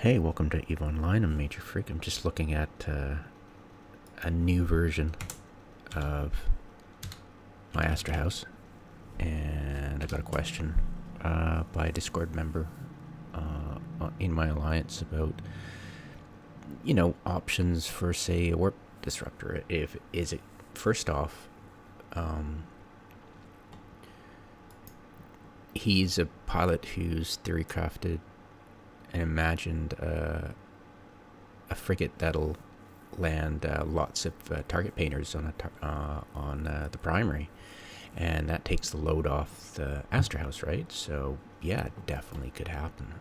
Hey, welcome to EVE Online. I'm Major Freak. I'm just looking at a new version of my Astrahus, and I got a question by a Discord member in my alliance about, options for, say, a warp disruptor. First off, he's a pilot who's theory crafted and imagined a frigate that'll land lots of target painters on the primary, and that takes the load off the Astrahus, right? So yeah, it definitely could happen.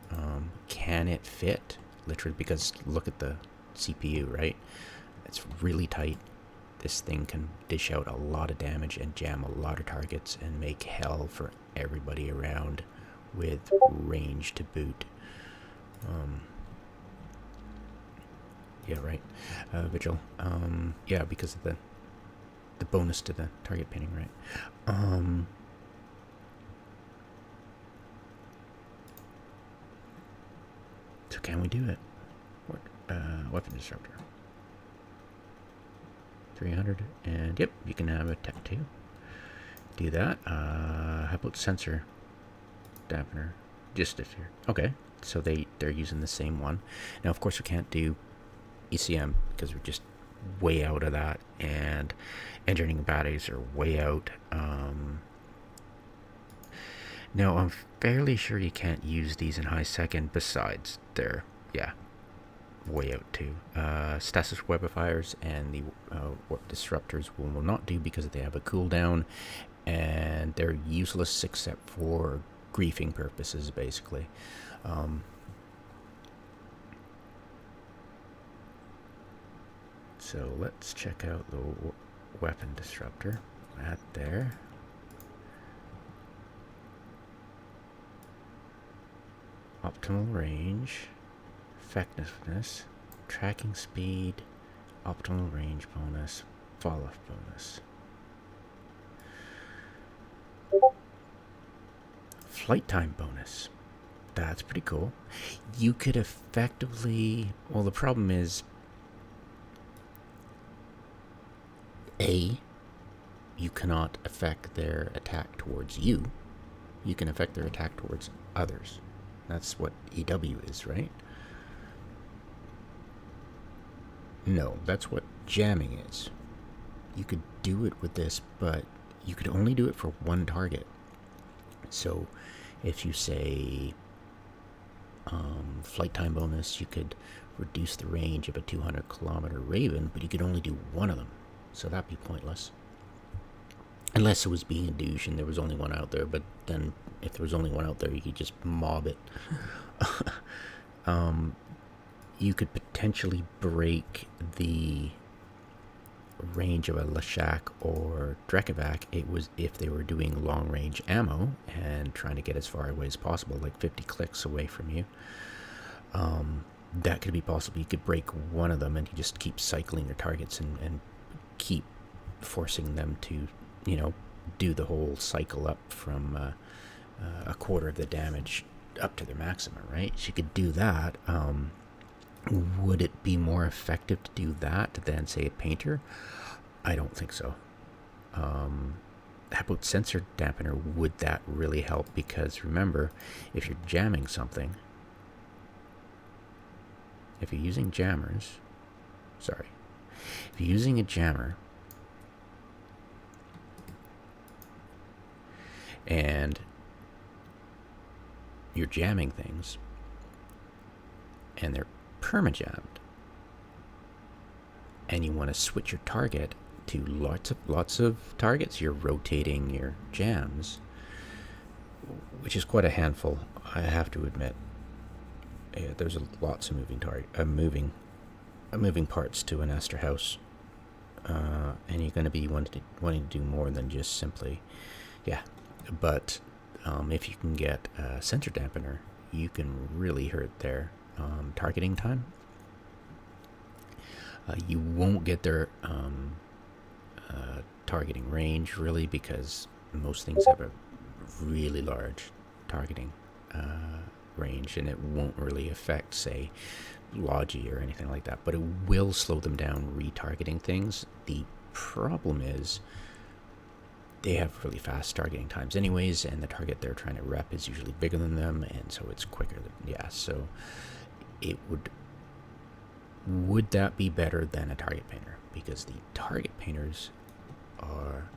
Can it fit? Literally, because look at the CPU, right? It's really tight. This thing can dish out a lot of damage and jam a lot of targets and make hell for everybody around with range to boot. Yeah, right. Vigil. Yeah, because of the bonus to the target pinning, right? So can we do it? Weapon disruptor. 300, and yep, you can have a tech 2. Do that. How about sensor dampener? Just if you're okay. So they're using the same one. Now, of course, we can't do ECM because we're just way out of that, and engineering batteries are way out. No, I'm fairly sure you can't use these in high second. Besides, they're way out too. Stasis webifiers and the warp disruptors will not do because they have a cooldown, and they're useless except for griefing purposes, basically. So let's check out the weapon disruptor. That there. Optimal range, effectiveness, tracking speed, optimal range bonus, fall off bonus. Flight time bonus. That's pretty cool. You could effectively, well, the problem is, you cannot affect their attack towards you. You can affect their attack towards others. That's what EW is, right? No, that's what jamming is. You could do it with this, but you could only do it for one target. So if you say flight time bonus, you could reduce the range of a 200 kilometer Raven, but you could only do one of them. So that'd be pointless. Unless it was being a douche and there was only one out there, but then if there was only one out there, you could just mob it. You could potentially break the range of a Lashak or Drekavac. It was if they were doing long range ammo and trying to get as far away as possible, like 50 clicks away from you. That could be possible. You could break one of them and you just keep cycling your targets and keep forcing them to, do the whole cycle up from a quarter of the damage up to their maximum, right? So you could do that. Would it be more effective to do that than, say, a painter? I don't think so. How about sensor dampener? Would that really help? Because remember, if you're jamming something, if you're using jammers, if you're using a jammer and you're jamming things and they're perma-jammed, and you want to switch your target to lots of targets, you're rotating your jams, which is quite a handful, I have to admit. There's lots of moving parts to an Astrahus, and you're going to be wanting to do more than just simply, But if you can get a sensor dampener, you can really hurt their targeting time. You won't get their targeting range, really, because most things have a really large targeting range, and it won't really affect, say, Logi or anything like that, but it will slow them down retargeting things. The problem is they have really fast targeting times anyways, and the target they're trying to rep is usually bigger than them, and so it's quicker. So it would that be better than a target painter? Because the target painters are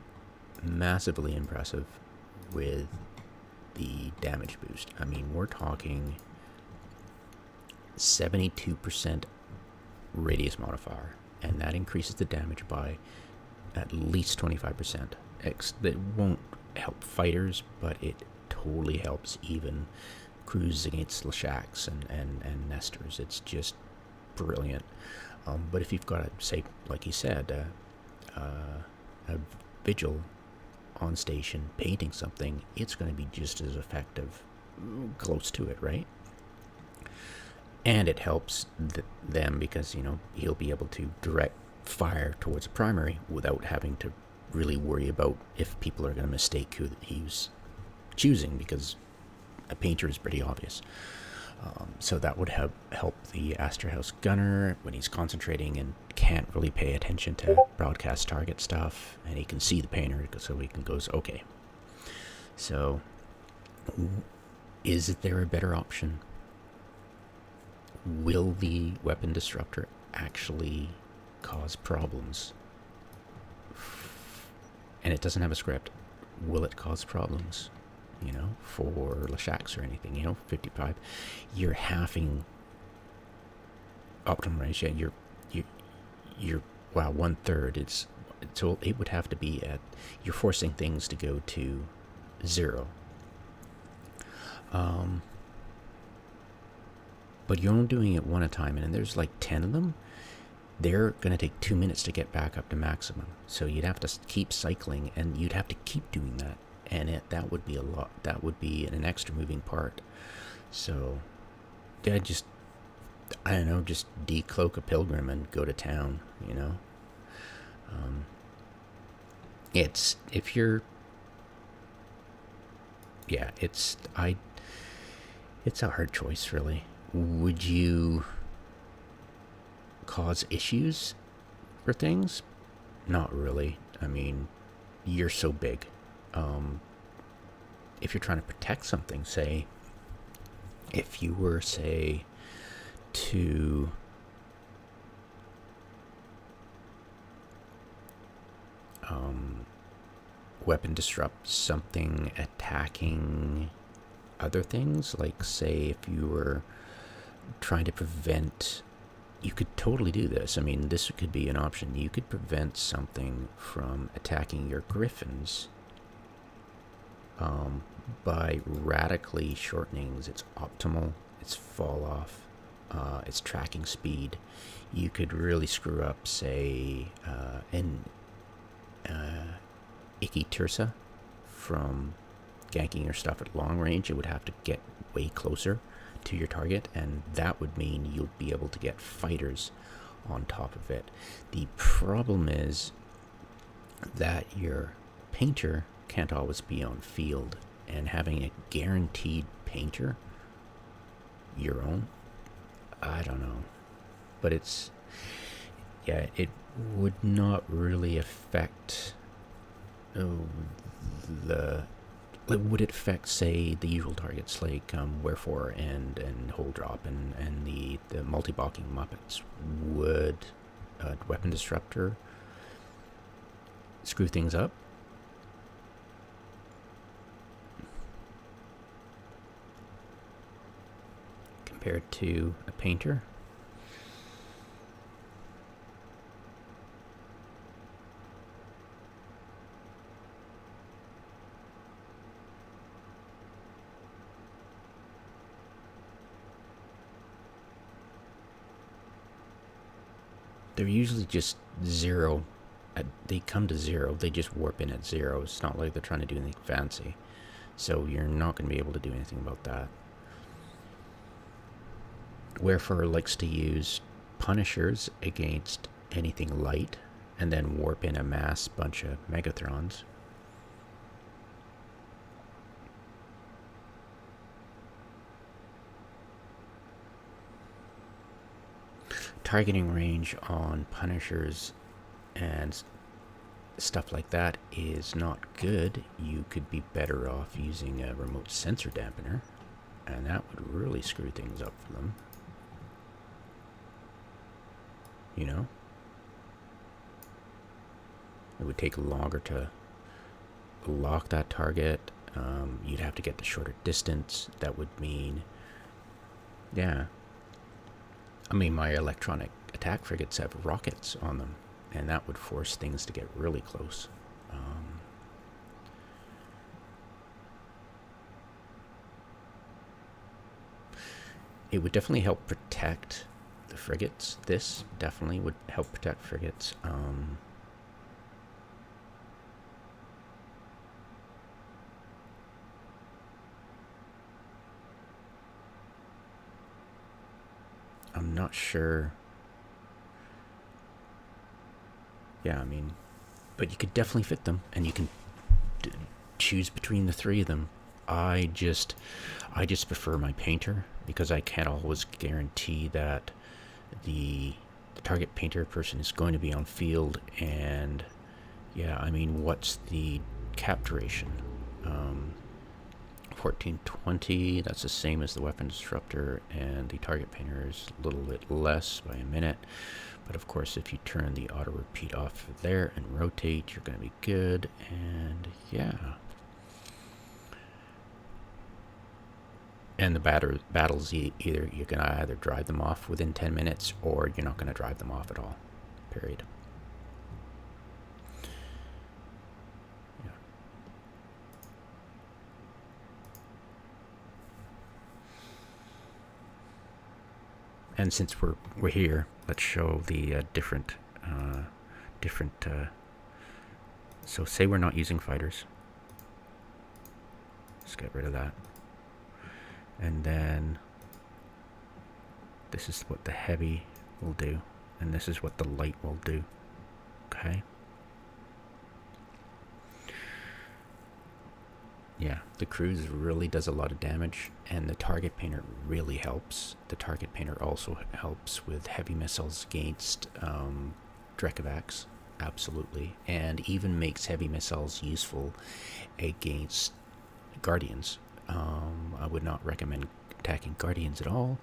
massively impressive with the damage boost. I mean, we're talking 72% radius modifier, and that increases the damage by at least 25%. That won't help fighters, but it totally helps even crews against Lashaks and Nestors. It's just brilliant. But if you've got, say, like you said, a vigil on station painting something, it's going to be just as effective, close to it, right? And it helps them because, you know, he'll be able to direct fire towards a primary without having to really worry about if people are going to mistake who he's choosing, because a painter is pretty obvious. So that would help the Astrahus gunner when he's concentrating and can't really pay attention to broadcast target stuff, and he can see the painter, so he goes, okay. So is there a better option? Will the weapon disruptor actually cause problems? And it doesn't have a script. Will it cause problems, you know, for Lashaks or anything? You know, 55. You're halving optimum range. Yeah, you're wow, 1/3. So it would have to be at, you're forcing things to go to 0. But you're only doing it one at a time, and there's like 10 of them. They're going to take 2 minutes to get back up to maximum. So you'd have to keep cycling, and you'd have to keep doing that. And that would be a lot. That would be an extra moving part. So I don't know, just decloak a pilgrim and go to town, you know. It's a hard choice, really. Would you cause issues for things? Not really. I mean, you're so big. If you're trying to protect something, say, if you were, say, to weapon disrupt something attacking other things, like, say, if you were trying to prevent, you could totally do this. I mean, this could be an option. You could prevent something from attacking your griffins by radically shortening its optimal, its fall off, its tracking speed. You could really screw up, say, an Icky Tirsa from ganking your stuff at long range. It would have to get way closer to your target, and that would mean you'll be able to get fighters on top of it. The problem is that your painter can't always be on field, and having a guaranteed painter, your own, I don't know, but it would not really affect would it affect, say, the usual targets like Wherefore and Hole Drop and the multi-balking Muppets? Would a weapon disruptor screw things up? Compared to a painter? They're usually just 0. They come to 0. They just warp in at 0. It's not like they're trying to do anything fancy. So you're not going to be able to do anything about that. Wherefore likes to use Punishers against anything light, and then warp in a mass bunch of Megathrons. targeting range on Punishers and stuff like that is not good, you could be better off using a remote sensor dampener, and that would really screw things up for them. You know? It would take longer to lock that target. You'd have to get the shorter distance. That would mean, yeah. I mean, my electronic attack frigates have rockets on them, and that would force things to get really close. It would definitely help protect the frigates. This definitely would help protect frigates. I'm not sure. Yeah, I mean, but you could definitely fit them, and you can choose between the three of them. I just prefer my painter, because I can't always guarantee that the target painter person is going to be on field. And yeah, I mean, what's the cap duration? 1420, that's the same as the weapon disruptor, and the target painter is a little bit less by a minute. But of course, if you turn the auto repeat off there and rotate, you're going to be good. And yeah. And the battles, either you're going to either drive them off within 10 minutes, or you're not going to drive them off at all. Period. Yeah. And since we're here, let's show the different. So say we're not using fighters. Let's get rid of that. And then this is what the heavy will do, and this is what the light will do. Okay. Yeah, the cruise really does a lot of damage, and the target painter really helps. The target painter also helps with heavy missiles against Drekovacs, absolutely, and even makes heavy missiles useful against Guardians. I would not recommend attacking Guardians at all,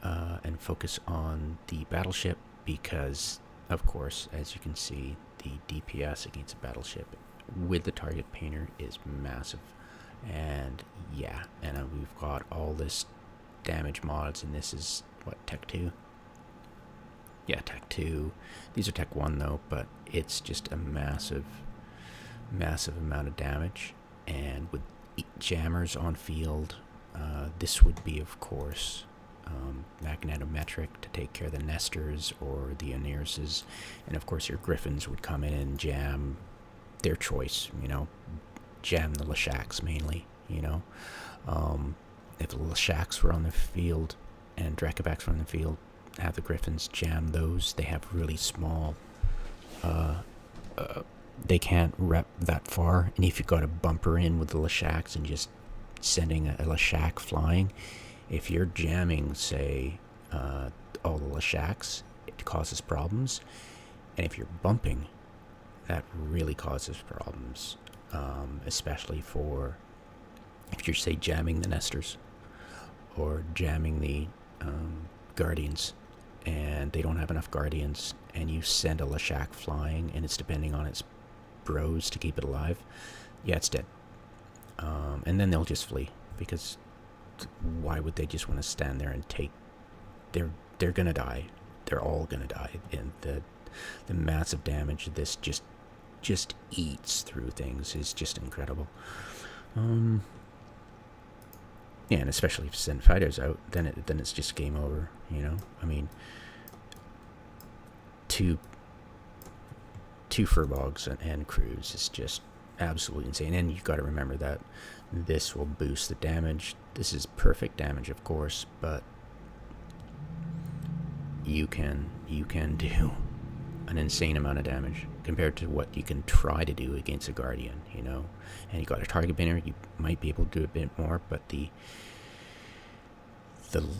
and focus on the battleship, because, of course, as you can see, the DPS against a battleship with the target painter is massive. And yeah, and we've got all this damage mods, and this is what, Tech 2? Yeah, Tech 2. These are Tech 1 though, but it's just a massive amount of damage. And with jammers on field, this would be, of course, Gravimetric to take care of the Nestors or the Anirses, and of course your Griffins would come in and jam their choice, you know, jam the Leshaks mainly, you know. If the Leshaks were on the field and Drekovacs were on the field, have the Griffins jam those. They have really small, they can't rep that far, and if you've got a bumper in with the Leshaks and just sending a Leshak flying, if you're jamming, say, all the Leshaks, it causes problems. And if you're bumping, that really causes problems, especially for if you're, say, jamming the Nestors or jamming the Guardians, and they don't have enough Guardians, and you send a Leshak flying, and it's depending on its bros to keep it alive, yeah, it's dead. And then they'll just flee, because why would they just want to stand there and take? They're gonna die. They're all gonna die, and the massive damage this just eats through things is just incredible. Yeah, and especially if you send fighters out, then it's just game over. You know, I mean, two Furbogs and crews is just absolutely insane. And you've got to remember that this will boost the damage. This is perfect damage, of course, but you can do an insane amount of damage compared to what you can try to do against a Guardian, you know. And you got a target banner, you might be able to do a bit more, but the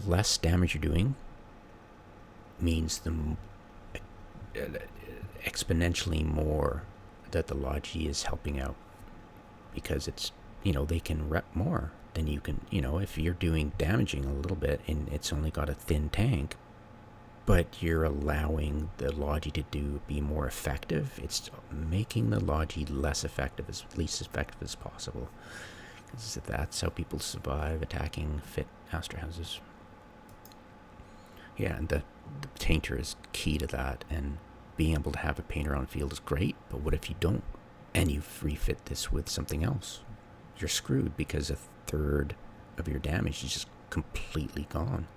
less damage you're doing, means exponentially more that the Logi is helping out, because it's, they can rep more than you can, if you're doing damaging a little bit and it's only got a thin tank, but you're allowing the Logi to be more effective, it's making the Logi least effective as possible. Because that's how people survive attacking fit Astrahouses. Yeah, and the painter is key to that, and being able to have a painter on field is great, but what if you don't, and you refit this with something else? You're screwed, because a third of your damage is just completely gone,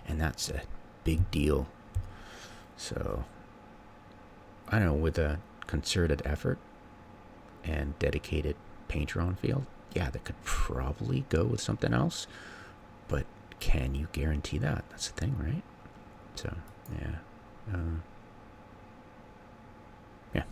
and that's a big deal. So, I don't know, with a concerted effort and dedicated painter on field, yeah, that could probably go with something else, but can you guarantee that? That's the thing, right? So, yeah. Yeah.